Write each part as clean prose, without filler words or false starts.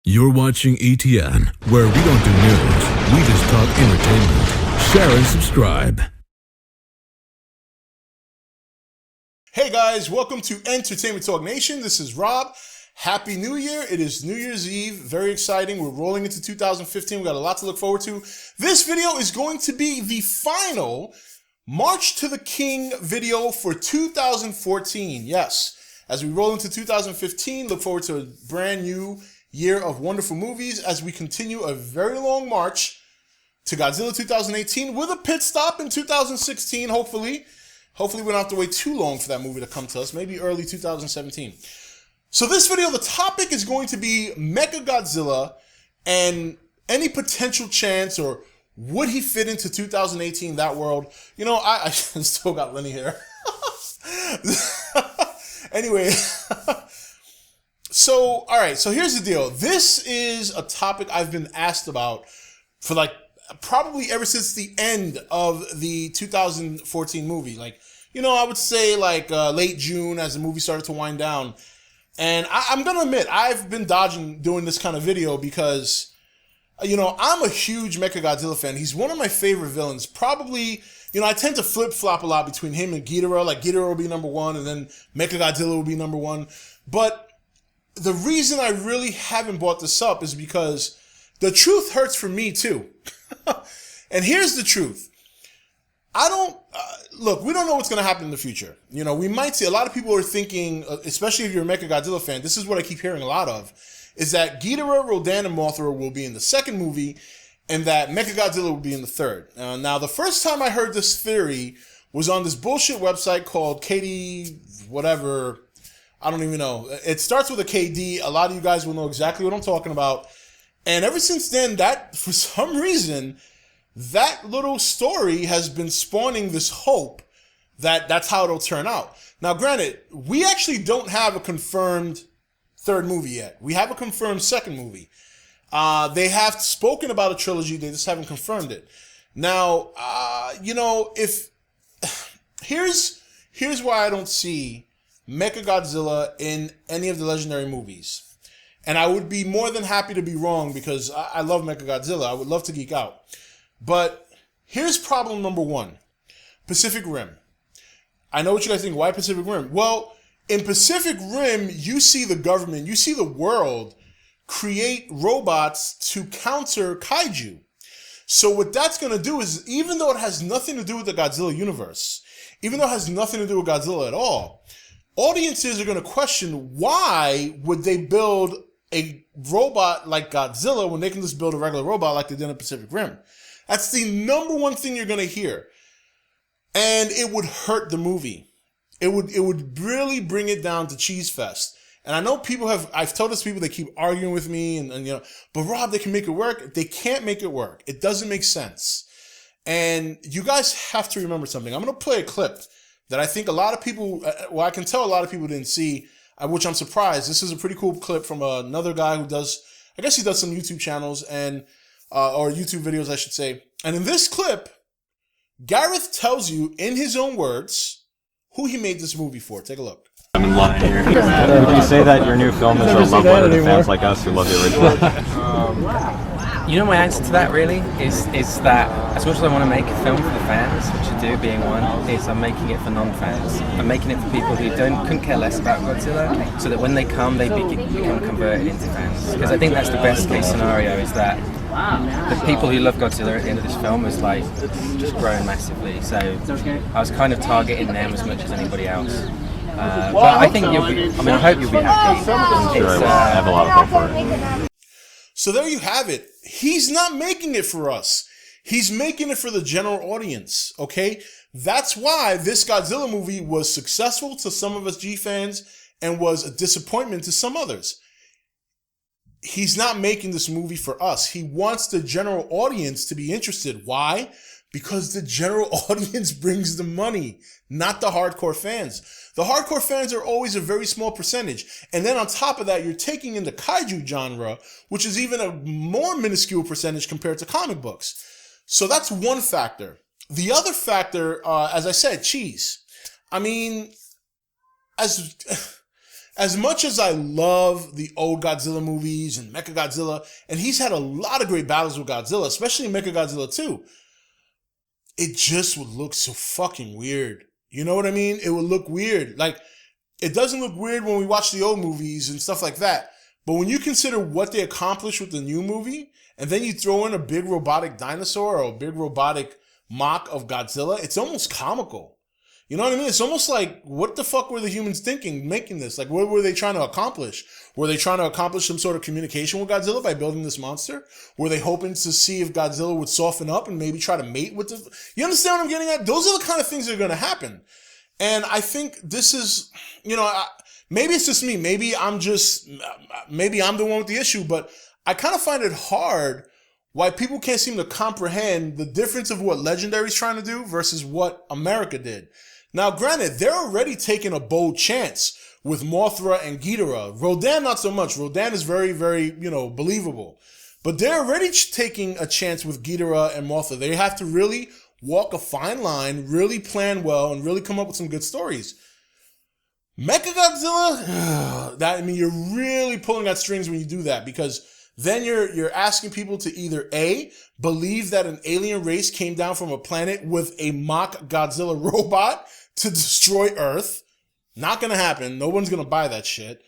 You're watching E.T.N, where we don't do news, we just talk entertainment. Share and subscribe. Hey guys, welcome to Entertainment Talk Nation. This is Rob. Happy New Year. It is New Year's Eve. Very exciting. We're rolling into 2015. We got a lot to look forward to. This video is going to be the final March to the King video for 2014. Yes, as we roll into 2015, look forward to a brand new year of wonderful movies as we continue a very long march to Godzilla 2018 with a pit stop in 2016, hopefully. Hopefully we don't have to wait too long for that movie to come to us, maybe early 2017. So this video, the topic is going to be MechaGodzilla and any potential chance or would he fit into 2018, that world. You know, I still got Lenny here. Anyway, so, all right, so here's the deal. This is a topic I've been asked about for like probably ever since the end of the 2014 movie. Like, you know, I would say like late June as the movie started to wind down. And I'm going to admit, I've been dodging doing this kind of video because, you know, I'm a huge MechaGodzilla fan. He's one of my favorite villains. Probably, you know, I tend to flip-flop a lot between him and Ghidorah. Like, Ghidorah will be number one, and then MechaGodzilla will be number one. But the reason I really haven't brought this up is because the truth hurts for me, too. And here's the truth. I don't, look, we don't know what's going to happen in the future. You know, we might see, a lot of people are thinking, especially if you're a MechaGodzilla fan, this is what I keep hearing a lot of, is that Ghidorah, Rodan, and Mothra will be in the second movie, and that MechaGodzilla will be in the third. Now, the first time I heard this theory was on this bullshit website called Katie, whatever, I don't even know. It starts with a KD. A lot of you guys will know exactly what I'm talking about. And ever since then, that, for some reason, that little story has been spawning this hope that that's how it'll turn out. Now, granted, we actually don't have a confirmed third movie yet. We have a confirmed second movie. They have spoken about a trilogy. They just haven't confirmed it. Now, you know, if here's why I don't see MechaGodzilla in any of the legendary movies. And I would be more than happy to be wrong because I love MechaGodzilla. I would love to geek out. But here's problem number one. Pacific Rim. I know what you guys think. Why Pacific Rim? Well, in Pacific Rim, you see the government, you see the world create robots to counter kaiju. So what that's going to do is, even though it has nothing to do with the Godzilla universe, even though it has nothing to do with Godzilla at all, audiences are going to question why would they build a robot like Godzilla when they can just build a regular robot like they did in Pacific Rim. That's the number one thing you're going to hear. And it would hurt the movie. It would really bring it down to cheese fest. And I know I've told this people, they keep arguing with me and you know, but Rob, they can make it work. They can't make it work. It doesn't make sense. And you guys have to remember something. I'm going to play a clip that I think a lot of people, well, I can tell a lot of people didn't see, which I'm surprised. This is a pretty cool clip from another guy who does, I guess he does some YouTube channels and, or YouTube videos, I should say. And in this clip, Gareth tells you in his own words who he made this movie for. Take a look. I'm in love here. Would you say that your new film is a love letter to fans like us who love the original? You know, my answer to that really is that as much as I want to make a film for the fans, which I do being one, is I'm making it for non-fans. I'm making it for people who couldn't care less about Godzilla, so that when they come, they become converted into fans. Because I think that's the best case scenario, is that the people who love Godzilla at the end of this film is like just grown massively. So I was kind of targeting them as much as anybody else. But I think I hope you'll be happy. Sure, I have a lot of hope for it. So there you have it. He's not making it for us. He's making it for the general audience, okay? That's why this Godzilla movie was successful to some of us G fans and was a disappointment to some others. He's not making this movie for us. He wants the general audience to be interested. Why? Because the general audience brings the money, not the hardcore fans. The hardcore fans are always a very small percentage. And then on top of that, you're taking in the kaiju genre, which is even a more minuscule percentage compared to comic books. So that's one factor. The other factor, as I said, cheese. I mean, as as much as I love the old Godzilla movies and MechaGodzilla, and he's had a lot of great battles with Godzilla, especially in MechaGodzilla 2, it just would look so fucking weird. You know what I mean? It would look weird. Like, it doesn't look weird when we watch the old movies and stuff like that. But when you consider what they accomplished with the new movie, and then you throw in a big robotic dinosaur or a big robotic mock of Godzilla, it's almost comical. You know what I mean? It's almost like, what the fuck were the humans thinking making this? Like, what were they trying to accomplish? Were they trying to accomplish some sort of communication with Godzilla by building this monster? Were they hoping to see if Godzilla would soften up and maybe try to mate with the... You understand what I'm getting at? Those are the kind of things that are going to happen. And I think this is, maybe it's just me. Maybe I'm the one with the issue, but I kind of find it hard why people can't seem to comprehend the difference of what Legendary's trying to do versus what America did. Now, granted, they're already taking a bold chance with Mothra and Ghidorah. Rodan, not so much. Rodan is very, very, believable. But they're already taking a chance with Ghidorah and Mothra. They have to really walk a fine line, really plan well, and really come up with some good stories. MechaGodzilla, you're really pulling at strings when you do that, because then you're asking people to either A, believe that an alien race came down from a planet with a mock Godzilla robot to destroy Earth. Not gonna happen. No one's gonna buy that shit.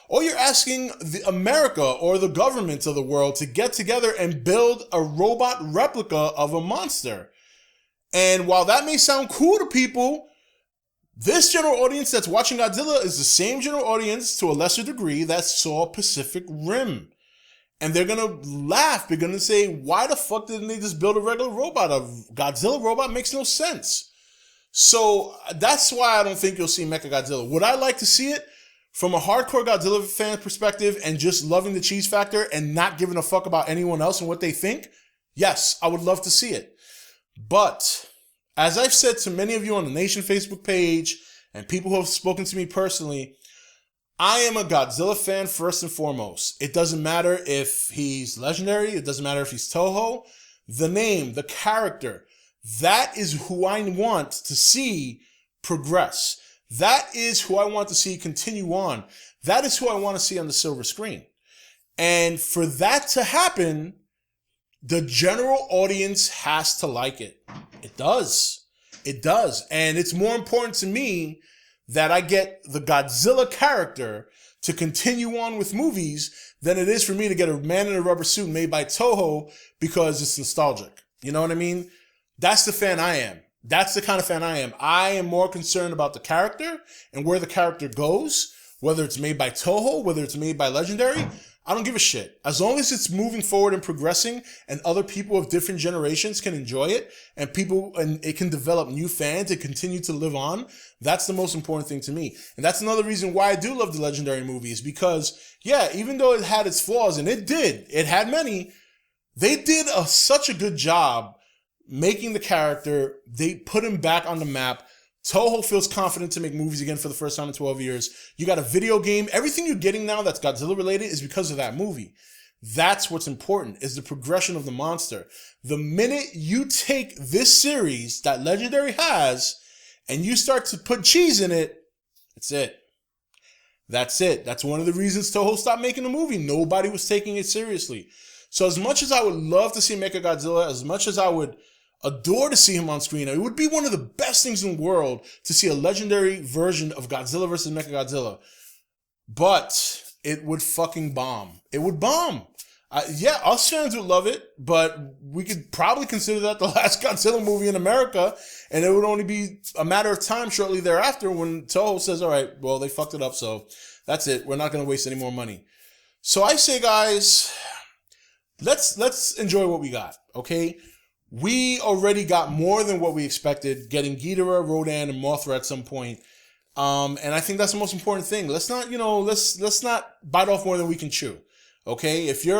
Or you're asking the America or the governments of the world to get together and build a robot replica of a monster. And while that may sound cool to people, this general audience that's watching Godzilla is the same general audience, to a lesser degree, that saw Pacific Rim. And they're gonna laugh. They're gonna say, why the fuck didn't they just build a regular robot? A Godzilla robot makes no sense. So that's why I don't think you'll see MechaGodzilla. Would I like to see it from a hardcore Godzilla fan perspective and just loving the cheese factor and not giving a fuck about anyone else and what they think? Yes, I would love to see it. But as I've said to many of you on the Nation Facebook page and people who have spoken to me personally, I am a Godzilla fan first and foremost. It doesn't matter if he's Legendary. It doesn't matter if he's Toho. The name, the character, that is who I want to see progress. That is who I want to see continue on. That is who I want to see on the silver screen. And for that to happen, the general audience has to like it. It does. It does. And it's more important to me that I get the Godzilla character to continue on with movies than it is for me to get a man in a rubber suit made by Toho because it's nostalgic. You know what I mean? That's the fan I am. That's the kind of fan I am. I am more concerned about the character and where the character goes, whether it's made by Toho, whether it's made by Legendary. I don't give a shit. As long as it's moving forward and progressing and other people of different generations can enjoy it and it can develop new fans and continue to live on, that's the most important thing to me. And that's another reason why I do love the Legendary movies, because even though it had its flaws, and it had many, they did such a good job making the character. They put him back on the map. Toho feels confident to make movies again for the first time in 12 years. You got a video game. Everything you're getting now that's Godzilla related is because of that movie. That's what's important, is the progression of the monster. The minute you take this series that Legendary has and you start to put cheese in it, that's it. That's it. That's one of the reasons Toho stopped making the movie. Nobody was taking it seriously. So as much as I would love to see MechaGodzilla, as much as I would adore to see him on screen, it would be one of the best things in the world to see a Legendary version of Godzilla versus MechaGodzilla. But it would fucking bomb. It would bomb. Us fans would love it, but we could probably consider that the last Godzilla movie in America, and it would only be a matter of time shortly thereafter when Toho says, all right, well, they fucked it up, so that's it. We're not going to waste any more money. So I say, guys, let's enjoy what we got, okay? We already got more than what we expected, getting Ghidorah, Rodan, and Mothra at some point. And I think that's the most important thing. Let's not, let's not bite off more than we can chew. Okay? If you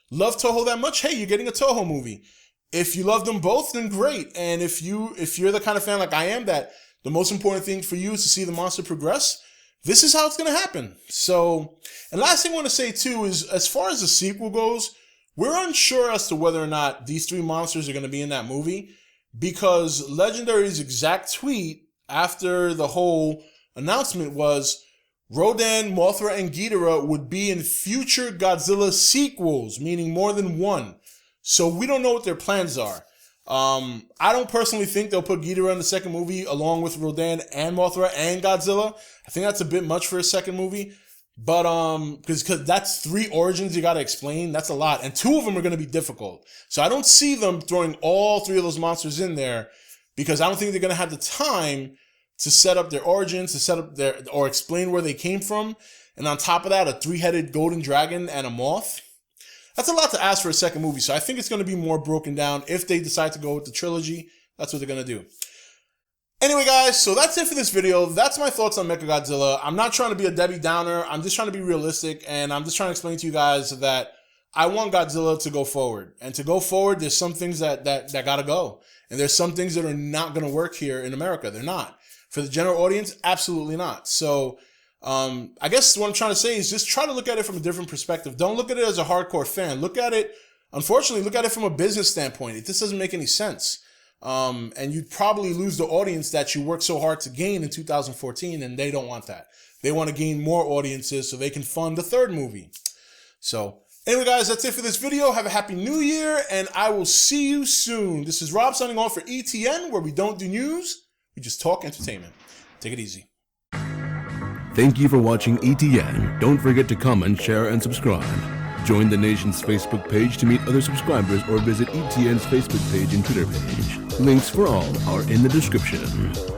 love Toho that much, hey, you're getting a Toho movie. If you love them both, then great. And if you're the kind of fan like I am, that the most important thing for you is to see the monster progress, this is how it's going to happen. So, and last thing I want to say too is, as far as the sequel goes, we're unsure as to whether or not these three monsters are going to be in that movie, because Legendary's exact tweet after the whole announcement was Rodan, Mothra, and Ghidorah would be in future Godzilla sequels, meaning more than one. So we don't know what their plans are. I don't personally think they'll put Ghidorah in the second movie along with Rodan and Mothra and Godzilla. I think that's a bit much for a second movie. But because that's 3 origins you got to explain. That's a lot. And 2 of them are going to be difficult. So I don't see them throwing all 3 of those monsters in there because I don't think they're going to have the time to set up their origins, to set up or explain where they came from. And on top of that, a 3-headed golden dragon and a moth. That's a lot to ask for a second movie. So I think it's going to be more broken down. If they decide to go with the trilogy, that's what they're going to do. Anyway, guys, so that's it for this video. That's my thoughts on MechaGodzilla. I'm not trying to be a Debbie Downer. I'm just trying to be realistic, and I'm just trying to explain to you guys that I want Godzilla to go forward. And to go forward, there's some things that gotta go. And there's some things that are not gonna work here in America. They're not. For the general audience, absolutely not. So, I guess what I'm trying to say is just try to look at it from a different perspective. Don't look at it as a hardcore fan. Look at it, unfortunately, look at it from a business standpoint. This doesn't make any sense. And you'd probably lose the audience that you worked so hard to gain in 2014, and they don't want that. They want to gain more audiences so they can fund the 3rd movie. So, anyway, guys, that's it for this video. Have a happy new year, and I will see you soon. This is Rob signing off for E.T.N, where we don't do news, we just talk entertainment. Take it easy. Thank you for watching E.T.N. Don't forget to comment, share, and subscribe. Join the nation's Facebook page to meet other subscribers or visit E.T.N's Facebook page and Twitter page. Links for all are in the description.